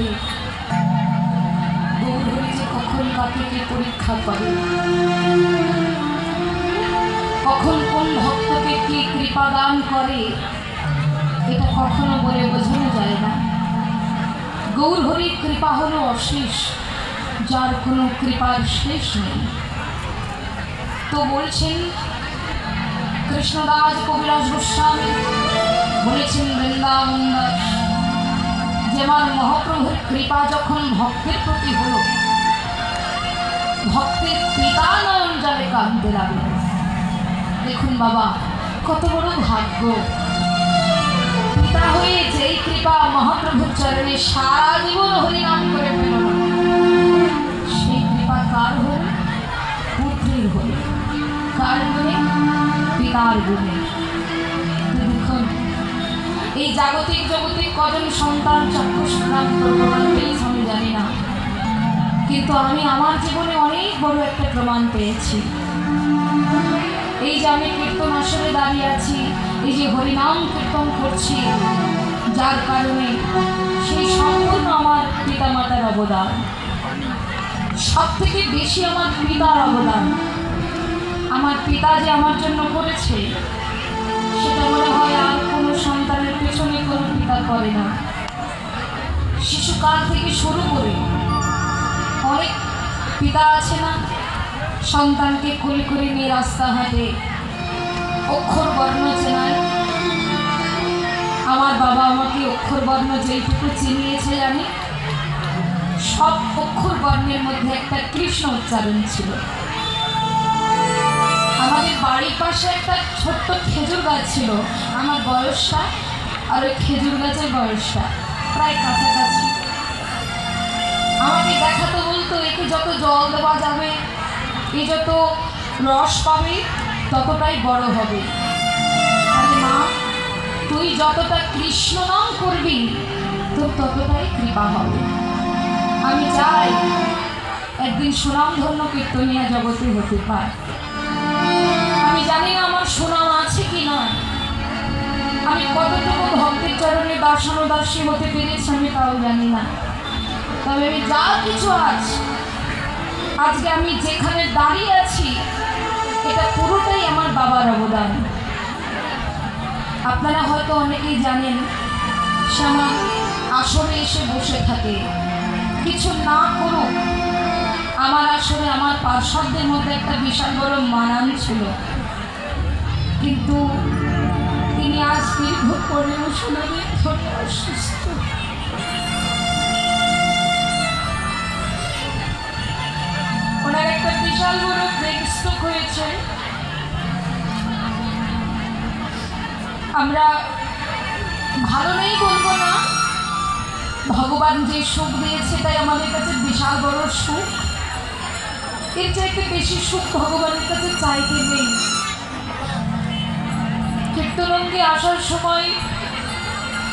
করে গৌরহরি যে কখন কাকে কে পরীক্ষা করে, কখন কোন ভক্তকে কি কৃপা দান করে, এটা কখনো বলে বোঝানো যায় না। গৌরহরির কৃপা হলো অশেষ, যার কোনো কৃপার শেষ নেই। তো বলছেন কৃষ্ণদাস কবিরাজ গোস্বামী বলেছেন বৃন্দাবন দাস, যে আমার মহাপ্রভুর কৃপা যখন ভক্তের প্রতি হলো, ভক্তের পিতা নয়ন জলে কাঁদতে লাগলো। দেখুন বাবা, কত বড় ভাগ্য, পিতা হয়ে যেই কৃপা মহাপ্রভুর চরণে সারা জীবন হরিনাম করে পেল, সেই কৃপা কার হল? পুত্রের হল। কার গুণে? পিতার গুণে। দেখুন, এই জাগতিক জগতে কজন সন্তান চাক্ষুষ প্রদান প্রমাণ পেয়েছে আমি জানি না, কিন্তু আমি আমার জীবনে অনেক বড় একটা প্রমাণ পেয়েছি। এই যে আমি কীর্তন আসরে দাঁড়িয়ে আছি, এই যে হরিনাম কীর্তন করছি, যার কারণে সেই সম্পূর্ণ আমার পিতামাতার অবদান, সব থেকে বেশি আমার পিতার অবদান। আমার পিতা যে আমার জন্য করেছে, সেটা মনে হয় আর কোনো সন্তানের পেছনে কোনো পিতা করে না। শিশুকাল থেকে শুরু করে অনেক পিতা আছে না, সন্তানকে কোলে করে নিয়ে রাস্তা হাঁটে, অক্ষর বর্ণ চেনায়। আমার বাবা আমাকে অক্ষর বর্ণ যেইটুকু চিনিয়েছে জানি, সব অক্ষর বর্ণের মধ্যে একটা কৃষ্ণ উচ্চারণ ছিল। আমাদের বাড়ির পাশে একটা ছোট্ট খেজুর গাছ ছিল, আমার বয়সটা আর ওই খেজুর গাছের বয়সটা প্রায় কাছাকাছি। আমাকে দেখাতো, বলতো একে যত জল দেওয়া যাবে, এ যত রস পাবে, ততটাই বড় হবে। তাহলে মা, তুই যতটা কৃষ্ণ নাম করবি, তোর ততটাই কৃপা হবে। আমি চাই একদিন সুনামধন্য কীর্তনিয়া জগতে হতে পারে। আমি জানি না আমার সুনাম আছে কি নয়, আমি কতটুকু ভক্তের চরণে দাসানুদাসী হতে পেরেছি আমি তাও জানি না। তবে আমি যা কিছু আছে, আজকে আমি যেখানে দাঁড়িয়ে আছি, এটা পুরোটাই আমার বাবার অবদান। আপনারা হয়তো অনেকেই জানেন, সে আমার আসরে এসে বসে থাকে, কিছু না করুক, আমার আসরে আমার পার্শ্বদের মধ্যে একটা বিশাল বড় মানান ছিল। কিন্তু তিনি আজ দীর্ঘ 15 দিন ধরে অসুস্থ। ওনার একটা বিশাল বড় ব্রেন স্ট্রোক হয়েছে। আমরা ভালো নেই বলবো না, ভগবান যে সুখ দিয়েছে তাই আমাদের কাছে বিশাল বড় সুখ। এর চাইতে বেশি সুখ ভগবানের কাছে চাইতে নেই। কীর্তনঙ্গে আসার সময়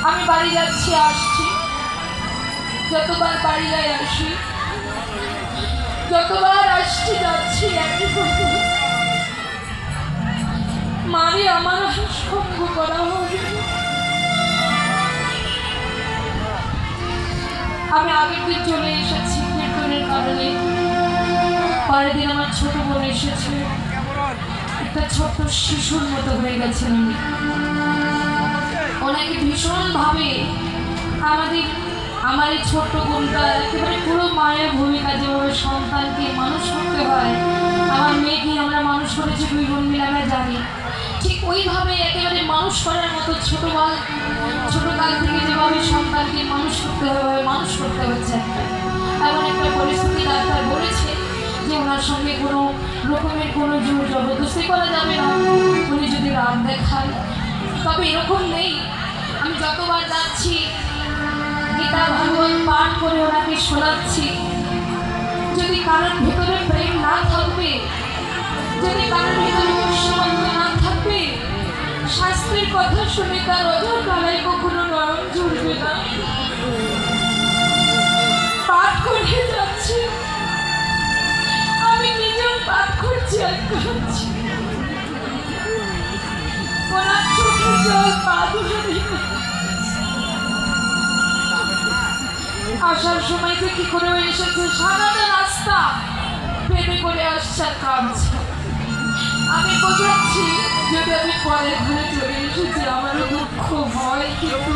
আমি বাড়ি যাচ্ছি আসছি, যতবার বাড়ি যাই আসি, যতবার আসছি যাচ্ছি একই কথা, মারে আমার সঙ্গ করা হবে। আমি আগের দিন চলে এসেছি কীর্তনের কারণে, পরের দিন আমার ছোট বোন এসেছে, একটা ছোট্ট শিশুর মতো হয়ে গেছেন। ওনাকে ভীষণভাবে আমার এই ছোট্ট বোনটা একেবারে পুরো মায়ের ভূমিকা, যেভাবে সন্তানকে মানুষ করতে হয়, আমার মেয়েকে আমরা মানুষ করেছি 2 বোন মিলে, আমরা জানি, ঠিক ওইভাবে একেবারে মানুষ করার মতো ছোটকাল থেকে যেভাবে সন্তানকে মানুষ করতে হবে, মানুষ করতে হচ্ছে। এমন একটা পরিস্থিতি ডাক্তার বলেছে যে ওনার সঙ্গে কোনো রকমের কোনো জোর জবরদস্তি করা যাবে না, উনি যদি রাগ দেখান। তবে এরকম নেই, আমি যতবার যাচ্ছি গীতা ভাগবত পাঠ করে ওনাকে শোনাচ্ছি। যদি কারোর ভেতরে প্রেম না থাকবে, যদি কারোর ভেতরে কৃষ্ণভক্ত না থাকবে, শাস্ত্রের কথা শুনে তার অজর কালায় কখনো নরম ঝরবে না। পাঠ করে যাচ্ছি, আমি নিজেও পাঠ করছি আর করছি, ওনার চোখে জল পা ধরে আসার সময় যে কি করে এসেছে, সারাটা রাস্তা প্রেমে করে আসছে আর কাঁদছে। আমি বোঝাচ্ছি যদি আমি পরের ঘরে চলে এসেছি আমারও দুঃখ হয়, কিন্তু